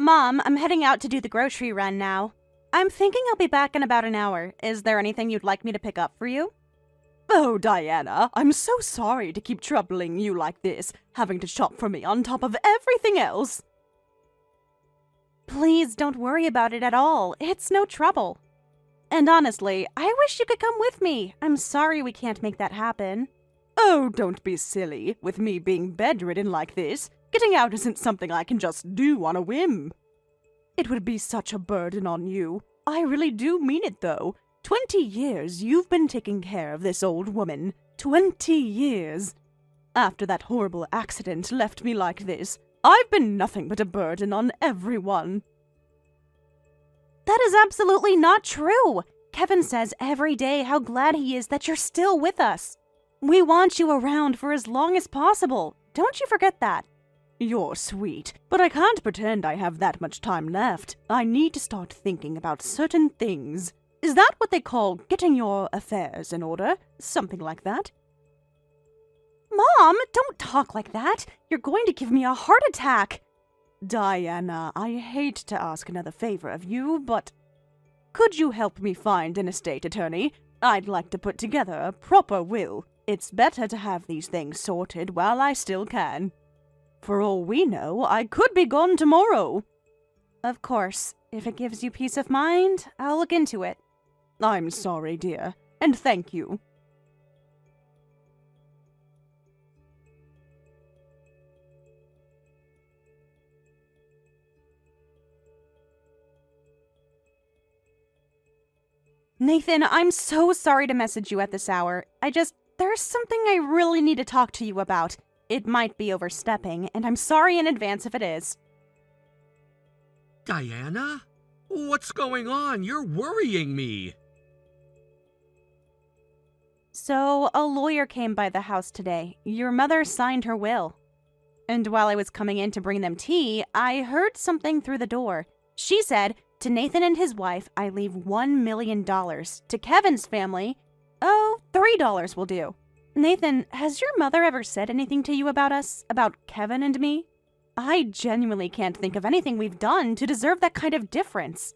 Mom, I'm heading out to do the grocery run now. I'm thinking I'll be back in about an hour. Is there anything you'd like me to pick up for you? Oh, Diana, I'm so sorry to keep troubling you like this, having to shop for me on top of everything else. Please don't worry about it at all. It's no trouble. And honestly, I wish you could come with me. I'm sorry we can't make that happen. Oh, don't be silly. With me being bedridden like this, getting out isn't something I can just do on a whim. It would be such a burden on you. I really do mean it, though. 20 years you've been taking care of this old woman. 20 years. After that horrible accident left me like this, I've been nothing but a burden on everyone. That is absolutely not true. Kevin says every day how glad he is that you're still with us. We want you around for as long as possible. Don't you forget that. You're sweet, but I can't pretend I have that much time left. I need to start thinking about certain things. Is that what they call getting your affairs in order? Something like that? Mom, don't talk like that. You're going to give me a heart attack. Diana, I hate to ask another favor of you, but could you help me find an estate attorney? I'd like to put together a proper will. It's better to have these things sorted while I still can. For all we know, I could be gone tomorrow. Of course. If it gives you peace of mind, I'll look into it. I'm sorry, dear, and thank you. Nathan, I'm so sorry to message you at this hour. There's something I really need to talk to you about. It might be overstepping, and I'm sorry in advance if it is. Diana? What's going on? You're worrying me. So, a lawyer came by the house today. Your mother signed her will. And while I was coming in to bring them tea, I heard something through the door. She said, to Nathan and his wife, I leave $1 million. To Kevin's family, $3 will do. Nathan, has your mother ever said anything to you about us? About Kevin and me? I genuinely can't think of anything we've done to deserve that kind of difference.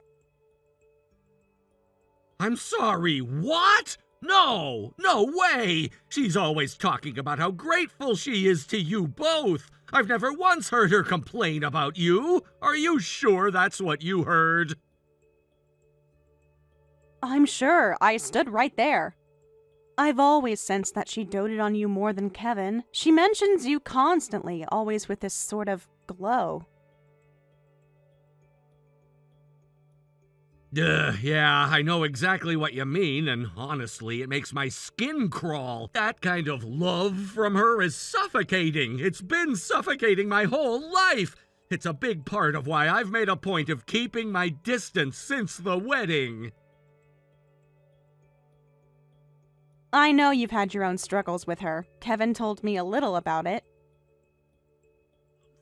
I'm sorry, what? No way! She's always talking about how grateful she is to you both. I've never once heard her complain about you. Are you sure that's what you heard? I'm sure. I stood right there. I've always sensed that she doted on you more than Kevin. She mentions you constantly, always with this sort of glow. Yeah, I know exactly what you mean, and honestly, it makes my skin crawl. That kind of love from her is suffocating. It's been suffocating my whole life. It's a big part of why I've made a point of keeping my distance since the wedding. I know you've had your own struggles with her. Kevin told me a little about it.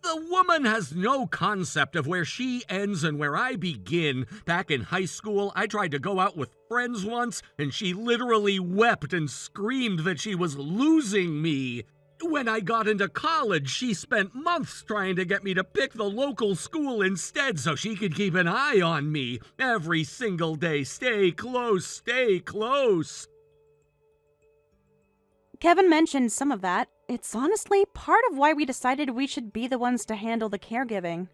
The woman has no concept of where she ends and where I begin. Back in high school, I tried to go out with friends once, and she literally wept and screamed that she was losing me. When I got into college, she spent months trying to get me to pick the local school instead so she could keep an eye on me. Every single day, stay close, stay close. Kevin mentioned some of that. It's honestly part of why we decided we should be the ones to handle the caregiving.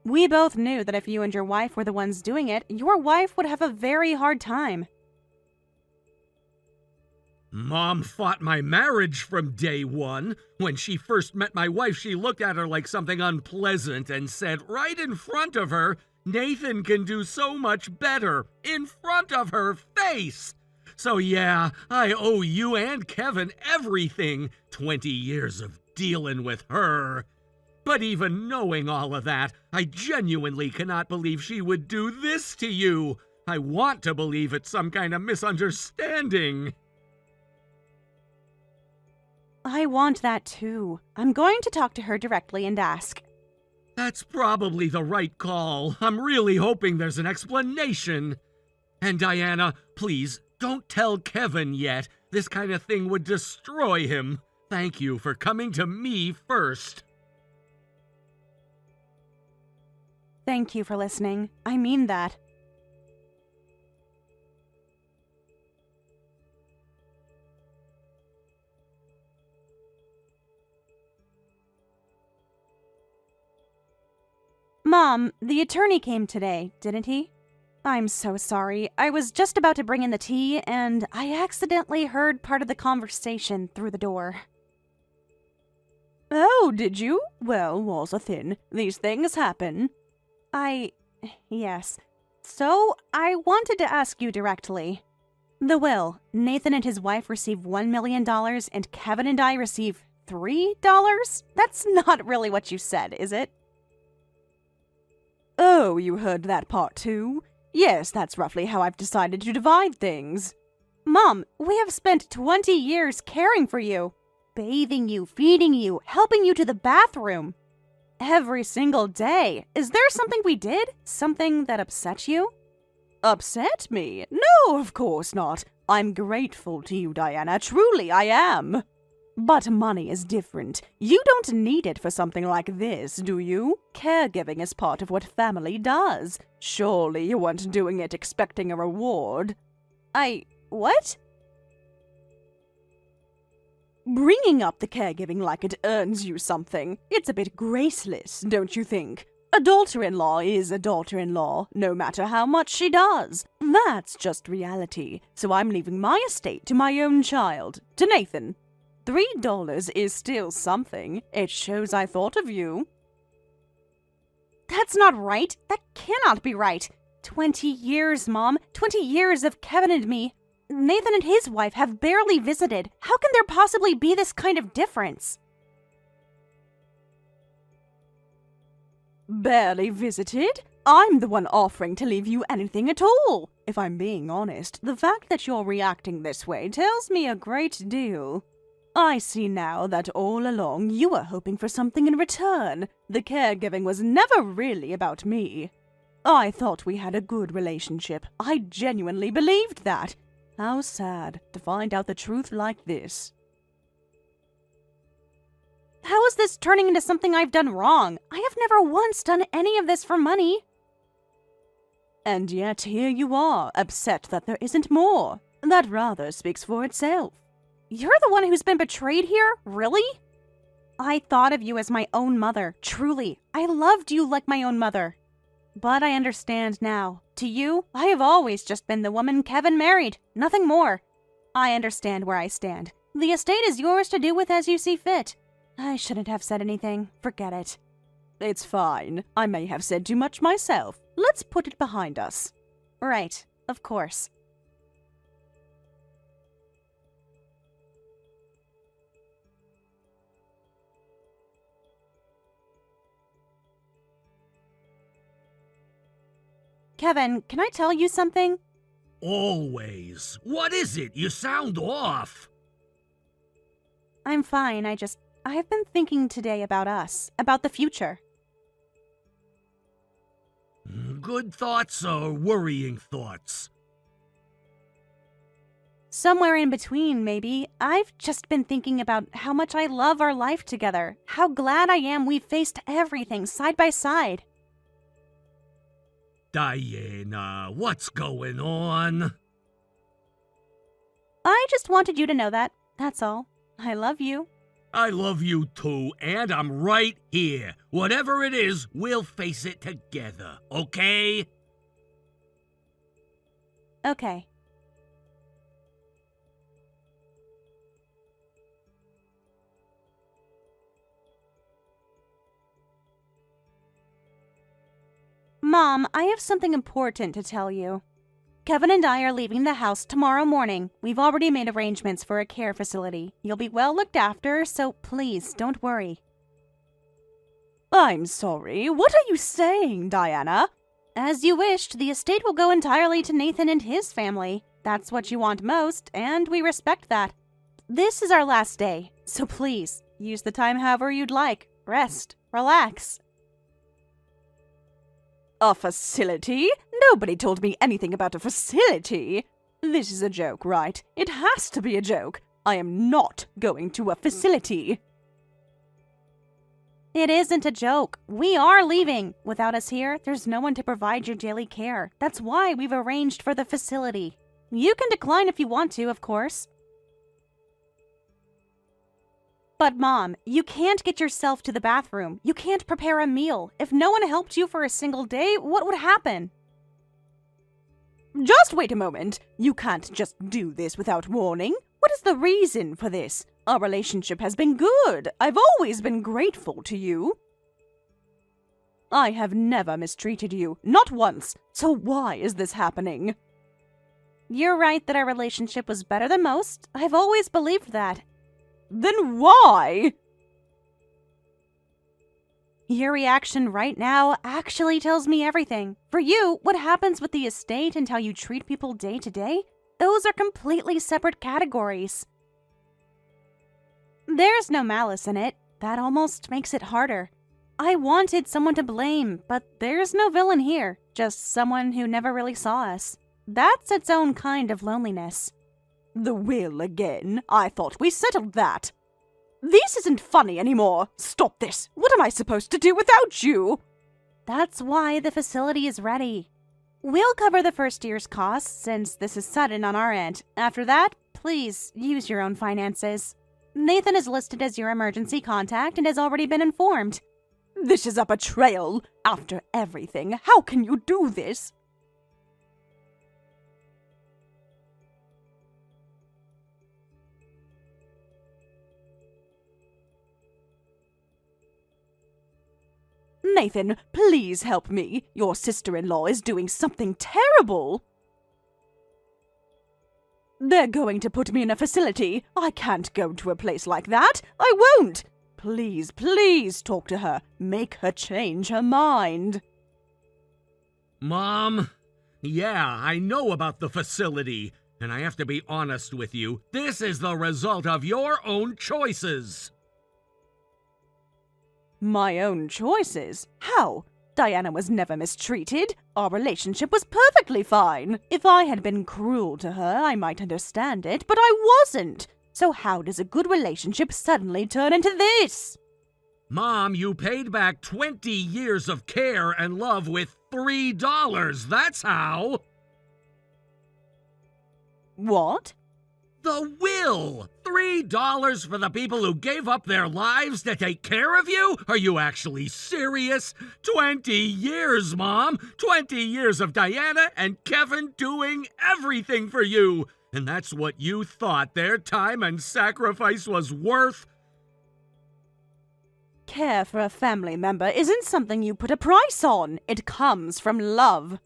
We both knew that if you and your wife were the ones doing it, your wife would have a very hard time. Mom fought my marriage from day one. When she first met my wife, she looked at her like something unpleasant and said right in front of her, Nathan can do so much better, in front of her face. So yeah, I owe you and Kevin everything. 20 years of dealing with her. But even knowing all of that, I genuinely cannot believe she would do this to you. I want to believe it's some kind of misunderstanding. I want that too. I'm going to talk to her directly and ask. That's probably the right call. I'm really hoping there's an explanation. And Diana, please, don't tell Kevin yet. This kind of thing would destroy him. Thank you for coming to me first. Thank you for listening. I mean that. Mom, the attorney came today, didn't he? I'm so sorry. I was just about to bring in the tea, and I accidentally heard part of the conversation through the door. Oh, did you? Well, walls are thin. These things happen. Yes. So, I wanted to ask you directly. The will, Nathan and his wife receive $1 million, and Kevin and I receive $3? That's not really what you said, is it? Oh, you heard that part too? Yes, that's roughly how I've decided to divide things. Mom, we have spent 20 years caring for you. Bathing you, feeding you, helping you to the bathroom. Every single day. Is there something we did? Something that upset you? Upset me? No, of course not. I'm grateful to you, Diana. Truly, I am. But money is different. You don't need it for something like this, do you? Caregiving is part of what family does. Surely you weren't doing it expecting a reward. What? Bringing up the caregiving like it earns you something. It's a bit graceless, don't you think? A daughter-in-law is a daughter-in-law, no matter how much she does. That's just reality. So I'm leaving my estate to my own child, to Nathan. $3 is still something. It shows I thought of you. That's not right. That cannot be right. 20 years, Mom. 20 years of Kevin and me. Nathan and his wife have barely visited. How can there possibly be this kind of difference? Barely visited? I'm the one offering to leave you anything at all. If I'm being honest, the fact that you're reacting this way tells me a great deal. I see now that all along you were hoping for something in return. The caregiving was never really about me. I thought we had a good relationship. I genuinely believed that. How sad to find out the truth like this. How is this turning into something I've done wrong? I have never once done any of this for money. And yet here you are, upset that there isn't more. That rather speaks for itself. You're the one who's been betrayed here? Really? I thought of you as my own mother, truly. I loved you like my own mother. But I understand now. To you, I have always just been the woman Kevin married, nothing more. I understand where I stand. The estate is yours to do with as you see fit. I shouldn't have said anything. Forget it. It's fine. I may have said too much myself. Let's put it behind us. Right, of course. Kevin, can I tell you something? Always. What is it? You sound off. I'm fine. I've been thinking today about us, about the future. Good thoughts or worrying thoughts? Somewhere in between, maybe. I've just been thinking about how much I love our life together, how glad I am we've faced everything side by side. Diana, what's going on? I just wanted you to know that. That's all. I love you. I love you too, and I'm right here. Whatever it is, we'll face it together, okay? Okay. Mom, I have something important to tell you. Kevin and I are leaving the house tomorrow morning. We've already made arrangements for a care facility. You'll be well looked after, so please don't worry. I'm sorry. What are you saying, Diana? As you wished, the estate will go entirely to Nathan and his family. That's what you want most, and we respect that. This is our last day, so please, use the time however you'd like. Rest, relax. A facility? Nobody told me anything about a facility. This is a joke, right? It has to be a joke. I am not going to a facility. It isn't a joke. We are leaving. Without us here, there's no one to provide your daily care. That's why we've arranged for the facility. You can decline if you want to, of course. But Mom, you can't get yourself to the bathroom. You can't prepare a meal. If no one helped you for a single day, what would happen? Just wait a moment. You can't just do this without warning. What is the reason for this? Our relationship has been good. I've always been grateful to you. I have never mistreated you, not once. So why is this happening? You're right that our relationship was better than most. I've always believed that. Then why? Your reaction right now actually tells me everything. For you, what happens with the estate and how you treat people day to day, those are completely separate categories. There's no malice in it. That almost makes it harder. I wanted someone to blame, but there's no villain here. Just someone who never really saw us. That's its own kind of loneliness. The will again? I thought we settled that. This isn't funny anymore. Stop this. What am I supposed to do without you? That's why the facility is ready. We'll cover the first year's costs since this is sudden on our end. After that, please use your own finances. Nathan is listed as your emergency contact and has already been informed. This is a betrayal. After everything, how can you do this? Nathan, please help me. Your sister-in-law is doing something terrible. They're going to put me in a facility. I can't go to a place like that. I won't. Please, please talk to her. Make her change her mind. Mom? Yeah, I know about the facility. And I have to be honest with you. This is the result of your own choices. My own choices? How? Diana was never mistreated. Our relationship was perfectly fine. If I had been cruel to her, I might understand it, but I wasn't. So how does a good relationship suddenly turn into this? Mom, you paid back 20 years of care and love with $3. That's how. What? The will! $3 for the people who gave up their lives to take care of you? Are you actually serious? 20 years, Mom! 20 years of Diana and Kevin doing everything for you! And that's what you thought their time and sacrifice was worth? Care for a family member isn't something you put a price on. It comes from love.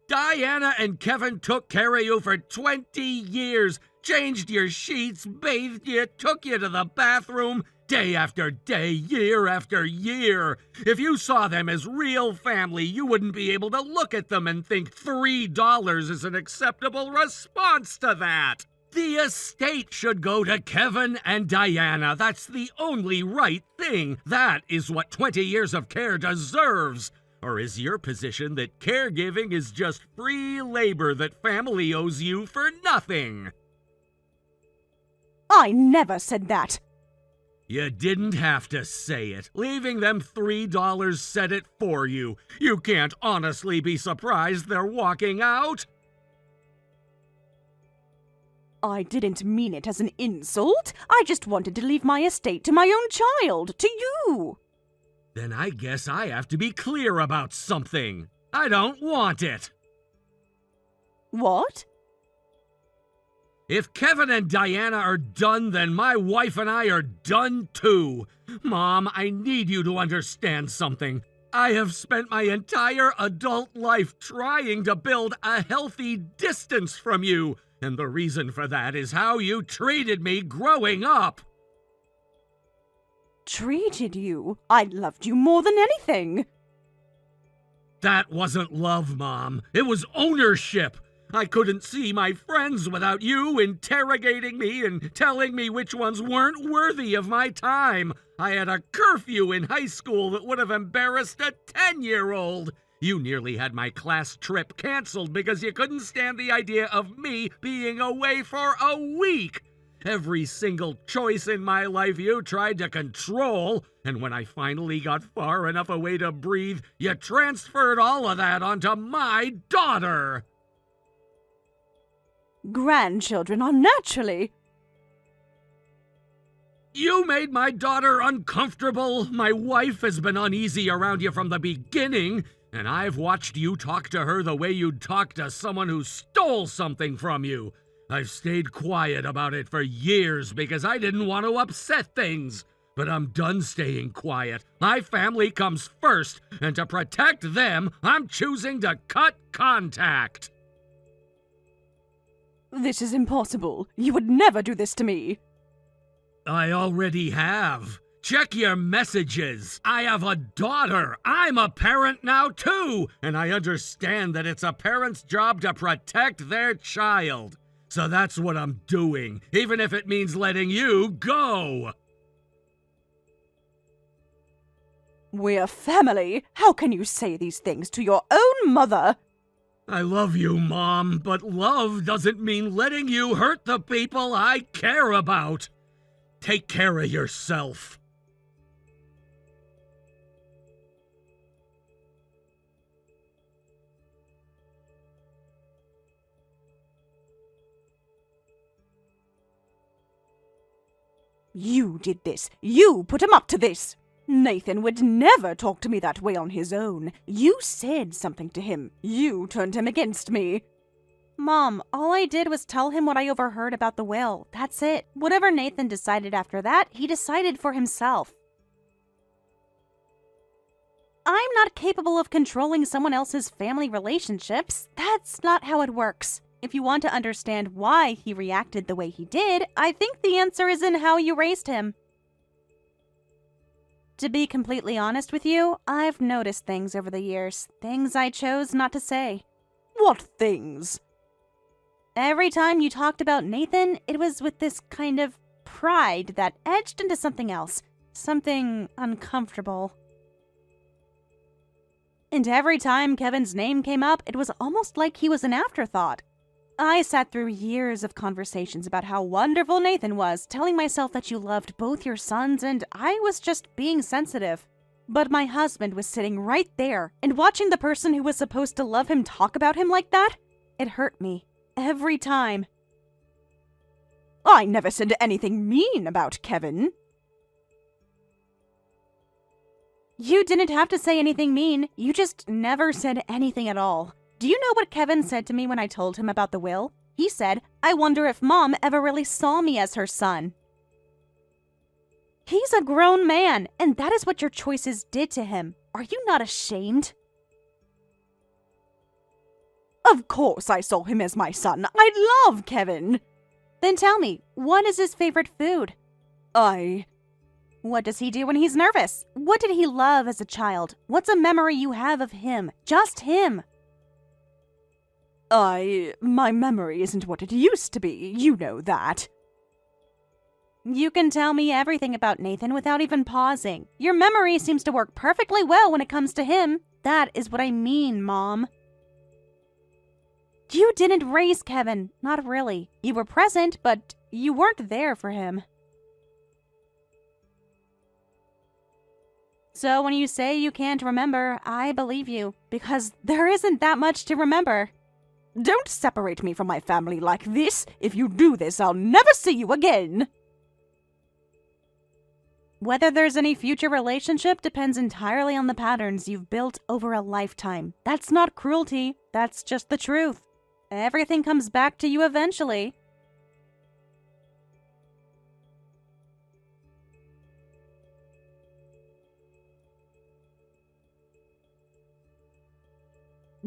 Diana and Kevin took care of you for 20 years, changed your sheets, bathed you, took you to the bathroom, day after day, year after year. If you saw them as real family, you wouldn't be able to look at them and think $3 is an acceptable response to that. The estate should go to Kevin and Diana. That's the only right thing. That is what 20 years of care deserves. Or is your position that caregiving is just free labor that family owes you for nothing? I never said that. You didn't have to say it. Leaving them $3 said it for you. You can't honestly be surprised they're walking out. I didn't mean it as an insult. I just wanted to leave my estate to my own child, to you. Then I guess I have to be clear about something. I don't want it. What? If Kevin and Diana are done, then my wife and I are done too. Mom, I need you to understand something. I have spent my entire adult life trying to build a healthy distance from you, and the reason for that is how you treated me growing up. Treated you? I loved you more than anything. That wasn't love, Mom. It was ownership. I couldn't see my friends without you interrogating me and telling me which ones weren't worthy of my time. I had a curfew in high school that would have embarrassed a 10-year-old. You nearly had my class trip canceled because you couldn't stand the idea of me being away for a week. Every single choice in my life you tried to control, and when I finally got far enough away to breathe, you transferred all of that onto my daughter. Grandchildren are naturally... You made my daughter uncomfortable. My wife has been uneasy around you from the beginning, and I've watched you talk to her the way you'd talk to someone who stole something from you. I've stayed quiet about it for years because I didn't want to upset things. But I'm done staying quiet. My family comes first, and to protect them, I'm choosing to cut contact. This is impossible. You would never do this to me. I already have. Check your messages. I have a daughter. I'm a parent now too, and I understand that it's a parent's job to protect their child. So that's what I'm doing, even if it means letting you go. We're family. How can you say these things to your own mother? I love you, Mom, but love doesn't mean letting you hurt the people I care about. Take care of yourself. You did this. You put him up to this. Nathan would never talk to me that way on his own. You said something to him. You turned him against me. Mom, all I did was tell him what I overheard about the will. That's it. Whatever Nathan decided after that, he decided for himself. I'm not capable of controlling someone else's family relationships. That's not how it works. If you want to understand why he reacted the way he did, I think the answer is in how you raised him. To be completely honest with you, I've noticed things over the years. Things I chose not to say. What things? Every time you talked about Nathan, it was with this kind of pride that edged into something else. Something uncomfortable. And every time Kevin's name came up, it was almost like he was an afterthought. I sat through years of conversations about how wonderful Nathan was, telling myself that you loved both your sons, and I was just being sensitive. But my husband was sitting right there, and watching the person who was supposed to love him talk about him like that, it hurt me. Every time. I never said anything mean about Kevin. You didn't have to say anything mean. You just never said anything at all. Do you know what Kevin said to me when I told him about the will? He said, "I wonder if Mom ever really saw me as her son." He's a grown man, and that is what your choices did to him. Are you not ashamed? Of course I saw him as my son. I love Kevin. Then tell me, what is his favorite food? What does he do when he's nervous? What did he love as a child? What's a memory you have of him? Just him. My memory isn't what it used to be. You know that. You can tell me everything about Nathan without even pausing. Your memory seems to work perfectly well when it comes to him. That is what I mean, Mom. You didn't raise Kevin. Not really. You were present, but you weren't there for him. So when you say you can't remember, I believe you, because there isn't that much to remember. Don't separate me from my family like this. If you do this, I'll never see you again. Whether there's any future relationship depends entirely on the patterns you've built over a lifetime. That's not cruelty. That's just the truth. Everything comes back to you eventually.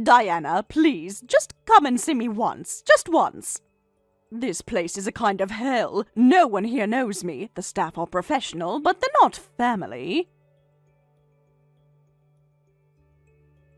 Diana, please, just come and see me once. Just once. This place is a kind of hell. No one here knows me. The staff are professional, but they're not family.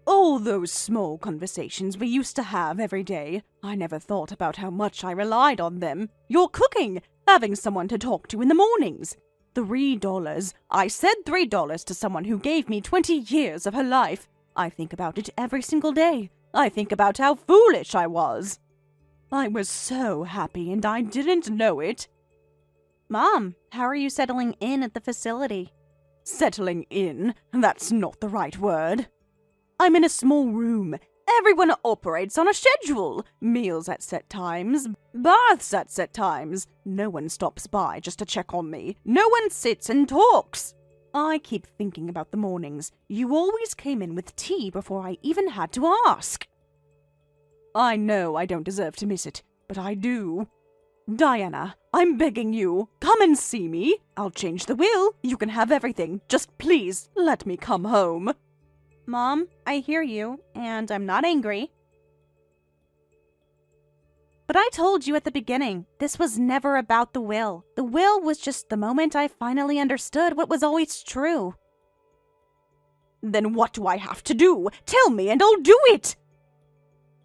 All those small conversations we used to have every day, I never thought about how much I relied on them. Your cooking, having someone to talk to in the mornings. $3. I said $3 to someone who gave me 20 years of her life. I think about it every single day. I think about how foolish I was. I was so happy and I didn't know it. Mom, how are you settling in at the facility? Settling in? That's not the right word. I'm in a small room. Everyone operates on a schedule. Meals at set times, baths at set times. No one stops by just to check on me. No one sits and talks. I keep thinking about the mornings. You always came in with tea before I even had to ask. I know I don't deserve to miss it, but I do. Diana, I'm begging you, come and see me. I'll change the will. You can have everything. Just please let me come home. Mom, I hear you, and I'm not angry. But I told you at the beginning, this was never about the will. The will was just the moment I finally understood what was always true. Then what do I have to do? Tell me and I'll do it!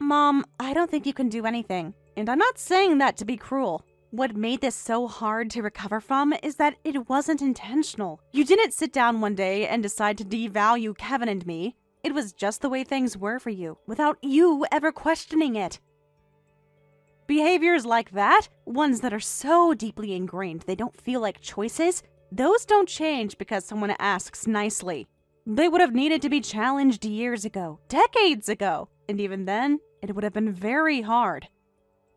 Mom, I don't think you can do anything. And I'm not saying that to be cruel. What made this so hard to recover from is that it wasn't intentional. You didn't sit down one day and decide to devalue Kevin and me. It was just the way things were for you, without you ever questioning it. Behaviors like that, ones that are so deeply ingrained they don't feel like choices, those don't change because someone asks nicely. They would have needed to be challenged years ago, decades ago, and even then, it would have been very hard.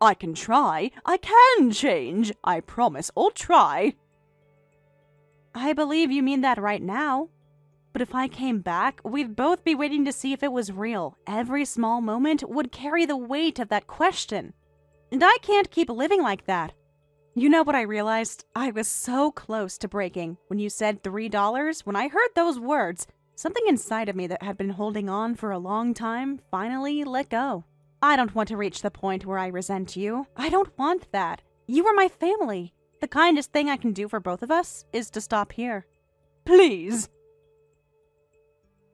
I can try. I can change. I promise I'll try. I believe you mean that right now. But if I came back, we'd both be waiting to see if it was real. Every small moment would carry the weight of that question. And I can't keep living like that. You know what I realized? I was so close to breaking. When you said $3, when I heard those words, something inside of me that had been holding on for a long time finally let go. I don't want to reach the point where I resent you. I don't want that. You are my family. The kindest thing I can do for both of us is to stop here. Please.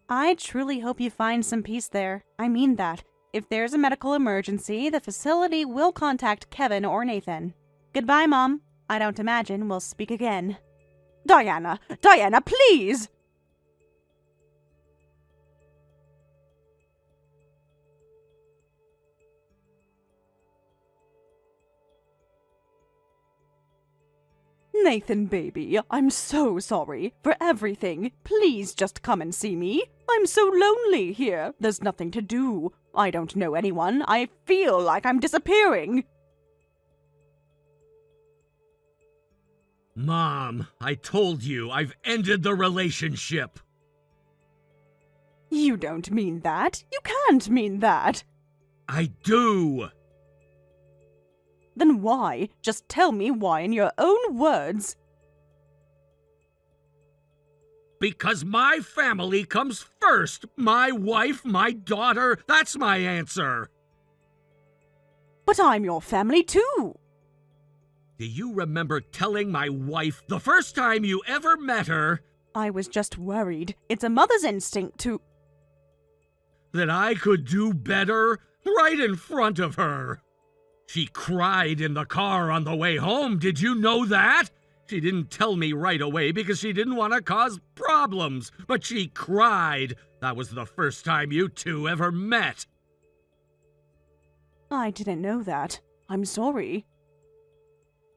I truly hope you find some peace there. I mean that. If there's a medical emergency, the facility will contact Kevin or Nathan. Goodbye, Mom. I don't imagine we'll speak again. Diana, please! Nathan, baby, I'm so sorry for everything. Please just come and see me. I'm so lonely here. There's nothing to do. I don't know anyone. I feel like I'm disappearing. Mom, I told you, I've ended the relationship. You don't mean that. You can't mean that. I do. Then why? Just tell me why in your own words. Because my family comes first. My wife, my daughter, that's my answer. But I'm your family too. Do you remember telling my wife the first time you ever met her? I was just worried. It's a mother's instinct to... That I could do better right in front of her. She cried in the car on the way home. Did you know that? She didn't tell me right away because she didn't want to cause problems, but she cried. That was the first time you two ever met. I didn't know that. I'm sorry.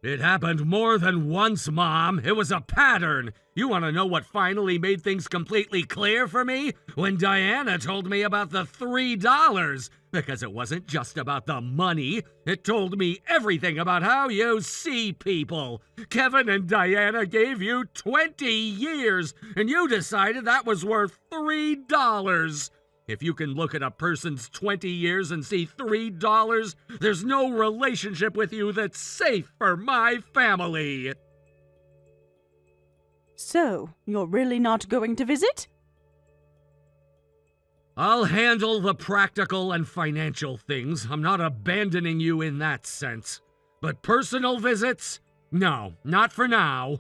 It happened more than once, Mom. It was a pattern. You want to know what finally made things completely clear for me? When Diana told me about the $3. Because it wasn't just about the money. It told me everything about how you see people. Kevin and Diana gave you 20 years, and you decided that was worth $3. If you can look at a person's 20 years and see $3, there's no relationship with you that's safe for my family. So, you're really not going to visit? I'll handle the practical and financial things. I'm not abandoning you in that sense. But personal visits? No, not for now.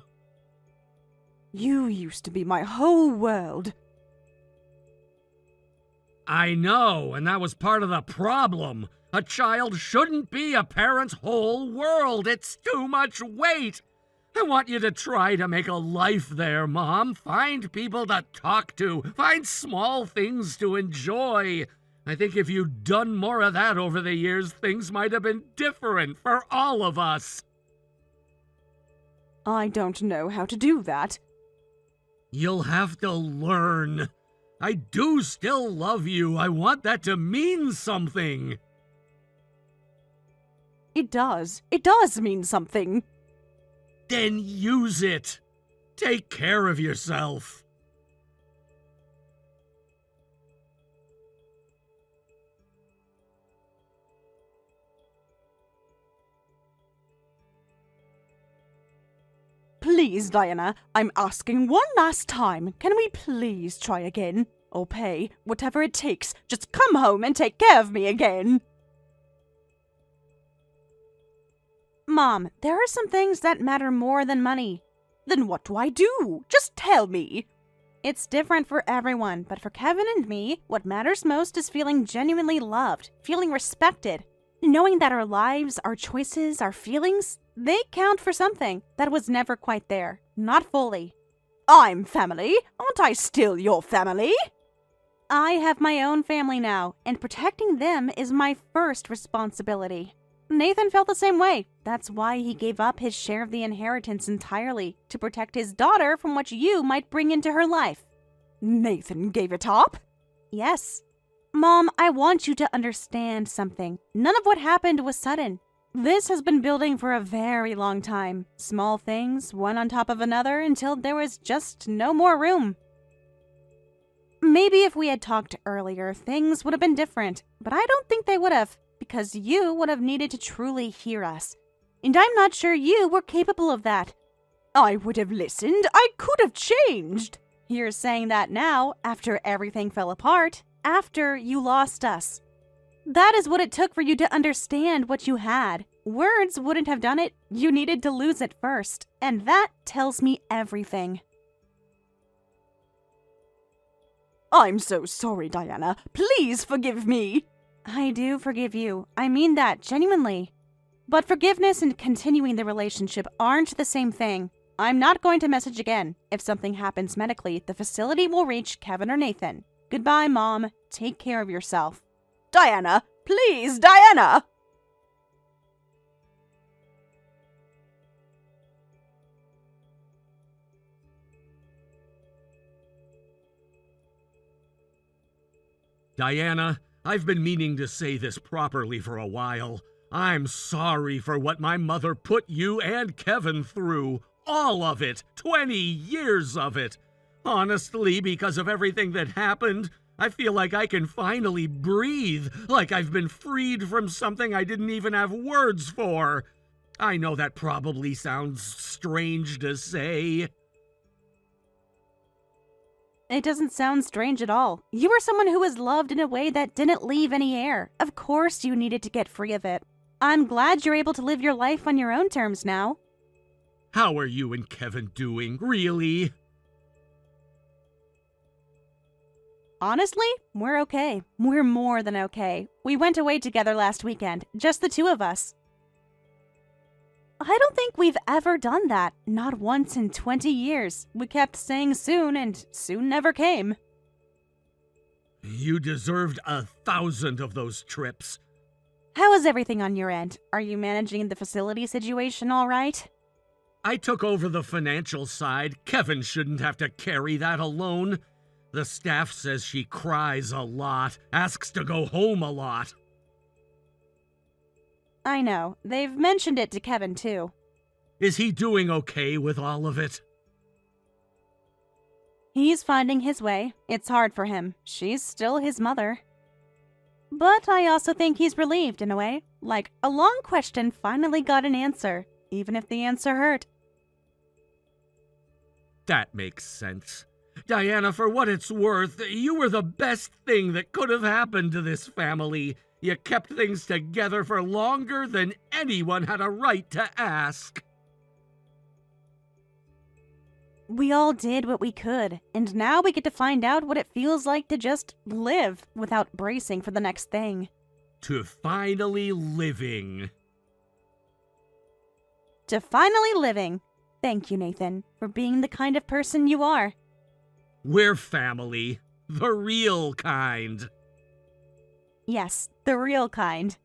You used to be my whole world. I know, and that was part of the problem. A child shouldn't be a parent's whole world. It's too much weight. I want you to try to make a life there, Mom. Find people to talk to. Find small things to enjoy. I think if you'd done more of that over the years, things might have been different for all of us. I don't know how to do that. You'll have to learn. I do still love you. I want that to mean something. It does. It does mean something. Then use it. Take care of yourself. Please, Diana, I'm asking one last time. Can we please try again? I'll pay whatever it takes. Just come home and take care of me again. Mom, there are some things that matter more than money. Then what do I do? Just tell me. It's different for everyone, but for Kevin and me, what matters most is feeling genuinely loved, feeling respected, knowing that our lives, our choices, our feelings, they count for something that was never quite there, not fully. I'm family. Aren't I still your family? I have my own family now, and protecting them is my first responsibility. Nathan felt the same way. That's why he gave up his share of the inheritance entirely, to protect his daughter from what you might bring into her life. Nathan gave it up? Yes. Mom, I want you to understand something. None of what happened was sudden. This has been building for a very long time. Small things, one on top of another, until there was just no more room. Maybe if we had talked earlier, things would have been different, but I don't think they would have, because you would have needed to truly hear us. And I'm not sure you were capable of that. I would have listened. I could have changed. You're saying that now, after everything fell apart, after you lost us. That is what it took for you to understand what you had. Words wouldn't have done it. You needed to lose it first. And that tells me everything. I'm so sorry, Diana. Please forgive me. I do forgive you. I mean that genuinely. But forgiveness and continuing the relationship aren't the same thing. I'm not going to message again. If something happens medically, the facility will reach Kevin or Nathan. Goodbye, Mom. Take care of yourself. Diana! Please, Diana! Diana, I've been meaning to say this properly for a while. I'm sorry for what my mother put you and Kevin through. All of it. 20 years of it. Honestly, because of everything that happened, I feel like I can finally breathe, like I've been freed from something I didn't even have words for. I know that probably sounds strange to say. It doesn't sound strange at all. You were someone who was loved in a way that didn't leave any air. Of course you needed to get free of it. I'm glad you're able to live your life on your own terms now. How are you and Kevin doing, really? Honestly, we're okay. We're more than okay. We went away together last weekend, just the two of us. I don't think we've ever done that. Not once in 20 years. We kept saying soon, and soon never came. You deserved 1,000 of those trips. How is everything on your end? Are you managing the facility situation all right? I took over the financial side. Kevin shouldn't have to carry that alone. The staff says she cries a lot, asks to go home a lot. I know. They've mentioned it to Kevin, too. Is he doing okay with all of it? He's finding his way. It's hard for him. She's still his mother. But I also think he's relieved in a way. Like, a long question finally got an answer, even if the answer hurt. That makes sense. Diana, for what it's worth, you were the best thing that could have happened to this family. You kept things together for longer than anyone had a right to ask. We all did what we could, and now we get to find out what it feels like to just live without bracing for the next thing. To finally living. To finally living. Thank you, Nathan, for being the kind of person you are. We're family. The real kind. Yes, the real kind.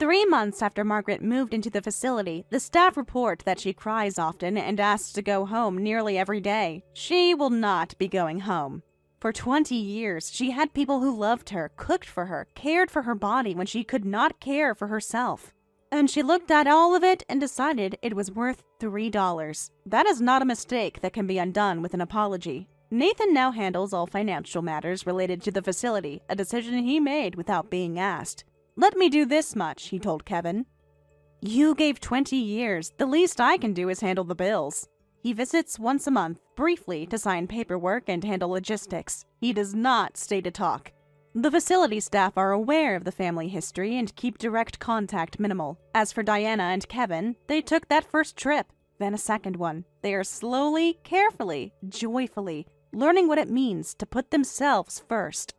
3 months after Margaret moved into the facility, the staff report that she cries often and asks to go home nearly every day. She will not be going home. For 20 years, she had people who loved her, cooked for her, cared for her body when she could not care for herself. And she looked at all of it and decided it was worth $3. That is not a mistake that can be undone with an apology. Nathan now handles all financial matters related to the facility, a decision he made without being asked. "Let me do this much," he told Kevin. "You gave 20 years. The least I can do is handle the bills." He visits once a month, briefly, to sign paperwork and handle logistics. He does not stay to talk. The facility staff are aware of the family history and keep direct contact minimal. As for Diana and Kevin, they took that first trip, then a second one. They are slowly, carefully, joyfully learning what it means to put themselves first.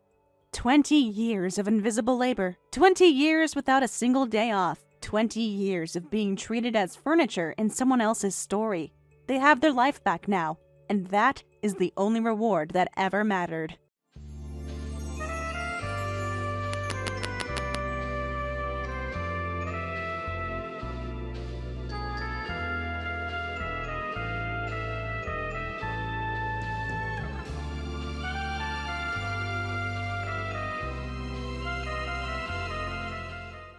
20 years of invisible labor, 20 years without a single day off, 20 years of being treated as furniture in someone else's story. They have their life back now, and that is the only reward that ever mattered.